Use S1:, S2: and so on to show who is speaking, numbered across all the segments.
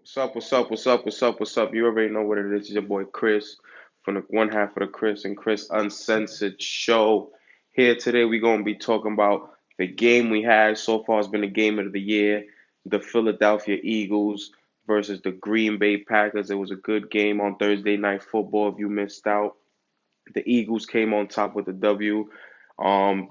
S1: What's up? What's up? What's up? What's up? What's up? You already know what it is. It's your boy Chris from the one half of the Chris and Chris Uncensored Show. Here today, we're gonna be talking about the game we had so far. Has been the game of the year. The Philadelphia Eagles versus the Green Bay Packers. It was a good game on Thursday Night Football. If you missed out, the Eagles came on top with a W,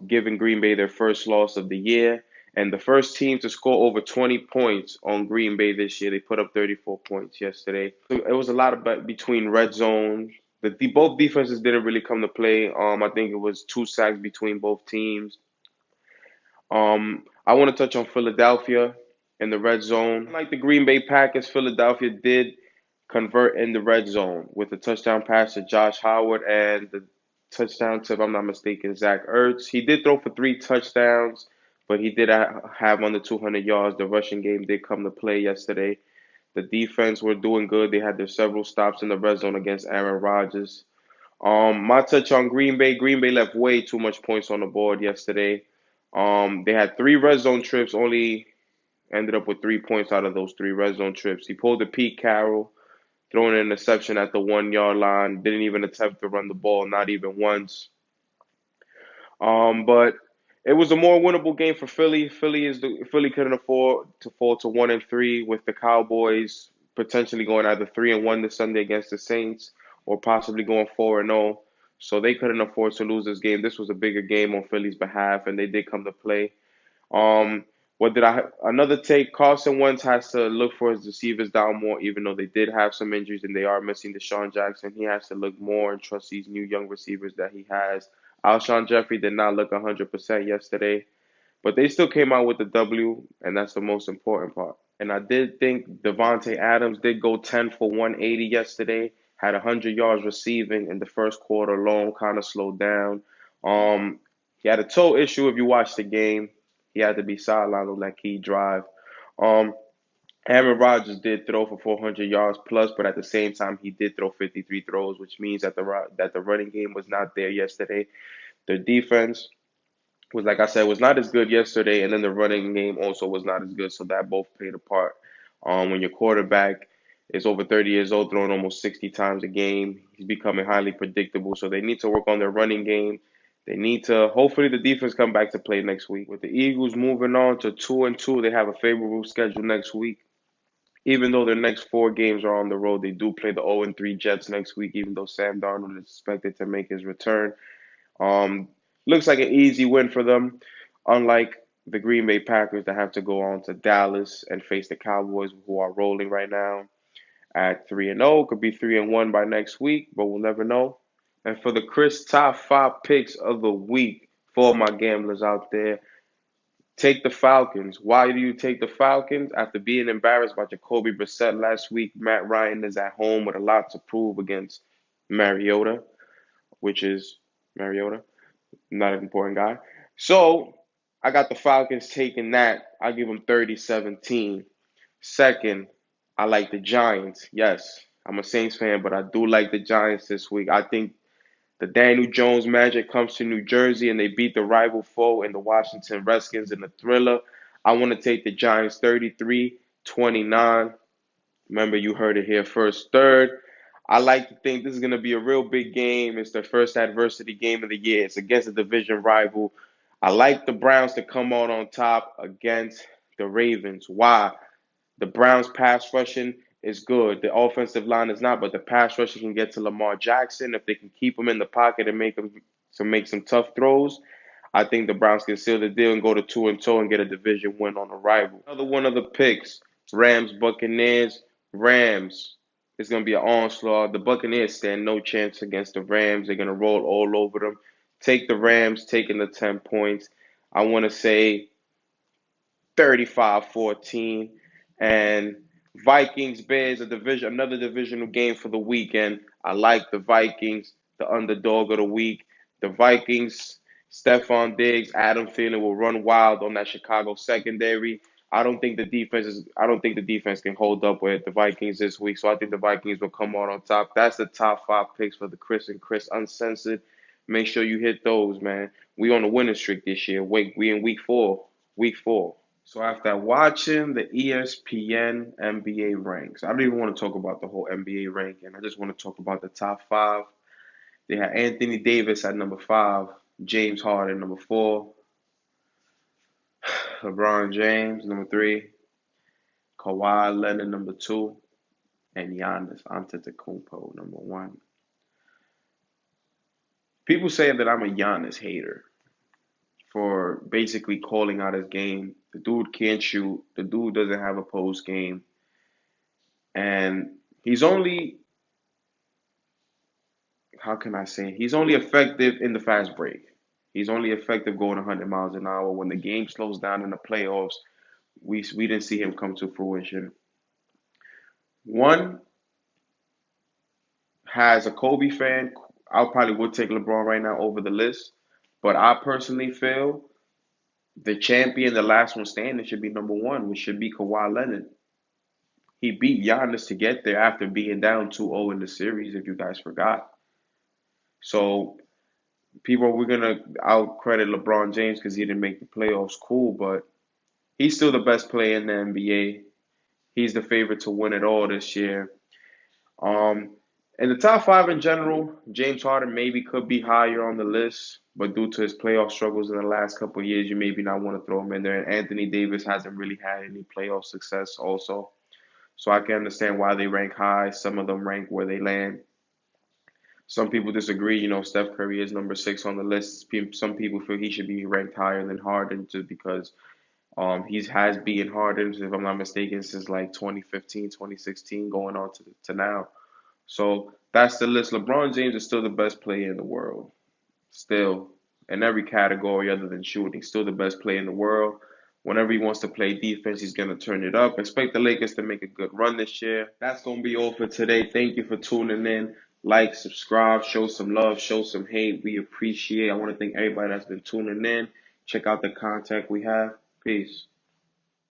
S1: giving Green Bay their first loss of the year and the first team to score over 20 points on Green Bay this year. They put up 34 points yesterday. So it was a lot of between red zone. Both defenses didn't really come to play. I think it was two sacks between both teams. I want to touch on Philadelphia in the red zone. Like the Green Bay Packers, Philadelphia did convert in the red zone with a touchdown pass to Josh Howard and the touchdown to, if I'm not mistaken, Zach Ertz. He did throw for three touchdowns, but he did have under 200 yards. The rushing game did come to play yesterday. The defense were doing good. They had their several stops in the red zone against Aaron Rodgers. My touch on Green Bay. Green Bay left way too much points on the board yesterday. They had three red zone trips, only ended up with 3 points out of those three red zone trips. He pulled a Pete Carroll, throwing an interception at the 1 yard line. Didn't even attempt to run the ball, not even once. But it was a more winnable game for Philly. Philly couldn't afford to fall to 1-3 with the Cowboys potentially going either 3-1 this Sunday against the Saints or possibly going 4-0. So they couldn't afford to lose this game. This was a bigger game on Philly's behalf, and they did come to play. Um, what did I Another take? Carson Wentz has to look for his receivers down more, even though they did have some injuries and they are missing Deshaun Jackson. He has to look more and trust these new young receivers that he has. Alshon Jeffrey did not look 100% yesterday, but they still came out with the W, and that's the most important part. And I did think Devontae Adams did go 10 for 180 yesterday, had 100 yards receiving in the first quarter alone, kind of slowed down. Um, he had a toe issue if you watch the game. He had to be sidelined on that key drive. Um, Aaron Rodgers did throw for 400 yards plus, but at the same time, he did throw 53 throws, which means that the running game was not there yesterday. Their defense was, like I said, was not as good yesterday, and then the running game also was not as good, so that both played a part. When your quarterback is over 30 years old, throwing almost 60 times a game, he's becoming highly predictable. So they need to work on their running game. They need to hopefully the defense come back to play next week. With the Eagles moving on to 2-2, they have a favorable schedule next week. Even though their next four games are on the road, they do play the 0-3 Jets next week. Even though Sam Darnold is expected to make his return, um, looks like an easy win for them, unlike the Green Bay Packers that have to go on to Dallas and face the Cowboys, who are rolling right now at 3-0. Could be 3-1 by next week, but we'll never know. And for the Chris top five picks of the week for all my gamblers out there, take the Falcons. Why do you take the Falcons? After being embarrassed by Jacoby Brissett last week, Matt Ryan is at home with a lot to prove against Mariota, which is Mariota. Not an important guy. So I got the Falcons taking that. I give them 30-17. Second, I like the Giants. Yes, I'm a Saints fan, but I do like the Giants this week. I think the Daniel Jones magic comes to New Jersey and they beat the rival foe in the Washington Redskins in a thriller. I want to take the Giants 33-29. Remember, you heard it here first. Third, I like to think this is going to be a real big game. It's the first adversity game of the year. It's against a division rival. I like the Browns to come out on top against the Ravens. Why? The Browns pass rushing is good. The offensive line is not, but the pass rushing can get to Lamar Jackson if they can keep him in the pocket and make some tough throws. I think the Browns can seal the deal and go to 2-2 and get a division win on the rival. Another one of the picks, Rams Buccaneers. Rams. It's gonna be an onslaught. The Buccaneers stand no chance against the Rams. They're gonna roll all over them. Take the Rams, taking the 10 points. I want to say 35-14. And Vikings Bears, another divisional game for the weekend. I like the Vikings, the underdog of the week. The Vikings, Stephon Diggs, Adam Thielen will run wild on that Chicago secondary. I don't think the defense can hold up with the Vikings this week. So I think the Vikings will come out on top. That's the top five picks for the Chris and Chris Uncensored. Make sure you hit those, man. We on a winning streak this year. Wait, we in week four. Week four. So after watching the ESPN NBA ranks, I don't even want to talk about the whole NBA ranking. I just want to talk about the top five. They had Anthony Davis at number five, James Harden number four, LeBron James number three, Kawhi Leonard number two, and Giannis Antetokounmpo number one. People say that I'm a Giannis hater for basically calling out his game. The dude can't shoot. The dude doesn't have a post game, and he's only how can I say he's only effective in the fast break. He's only effective going 100 miles an hour. When the game slows down in the playoffs, we didn't see him come to fruition. One, as a Kobe fan, I probably would take LeBron right now over the list, but I personally feel the champion, the last one standing, should be number one, which should be Kawhi Leonard. He beat Giannis to get there after being down 2-0 in the series, if you guys forgot. So people, we're gonna out credit LeBron James because he didn't make the playoffs. Cool, but he's still the best player in the NBA. He's the favorite to win it all this year. Um, in the top five in general, James Harden maybe could be higher on the list, but due to his playoff struggles in the last couple of years, you maybe not want to throw him in there. And Anthony Davis hasn't really had any playoff success also. So I can understand why they rank high. Some of them rank where they land. Some people disagree. Steph Curry is number six on the list. Some people feel he should be ranked higher than Harden just because he has beaten Harden, if I'm not mistaken, since like 2015, 2016, going on to now. So that's the list. LeBron James is still the best player in the world. Still, in every category other than shooting, still the best player in the world. Whenever he wants to play defense, he's going to turn it up. Expect the Lakers to make a good run this year. That's going to be all for today. Thank you for tuning in. Like, subscribe, show some love, show some hate. We appreciate it. I want to thank everybody that's been tuning in. Check out the contact we have. Peace.